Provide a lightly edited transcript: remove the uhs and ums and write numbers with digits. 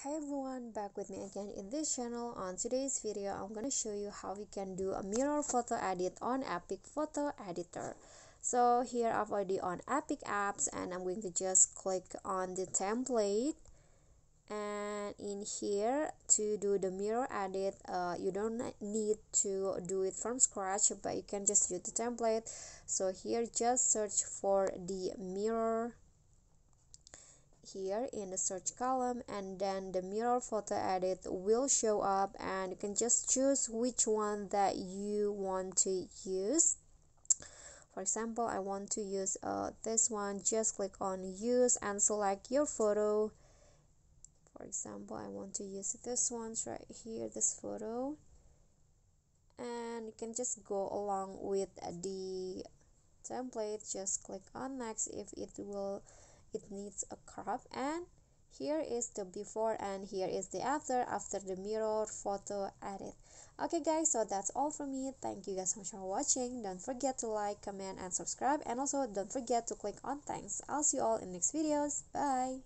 Hi everyone, back with me again in this channel. On today's video, I'm gonna show you how you can do a mirror photo edit on EPIK photo editor. So here I've already on EPIK apps and I'm going to just click on the template, and in here to do the mirror edit, you don't need to do it from scratch, but you can just use the template. So here just search for the mirror here in the search column, and then the mirror photo edit will show up, and you can just choose which one that you want to use. For example, I want to use this one. Just click on use and select your photo. For example, I want to use this one right here, this photo, and you can just go along with the template. Just click on next if it needs a crop, and here is the before and here is the after the mirror photo edit. Okay guys, so that's all from me. Thank you guys so much for watching. Don't forget to like, comment and subscribe, and also don't forget to click on thanks. I'll see you all in next videos. Bye.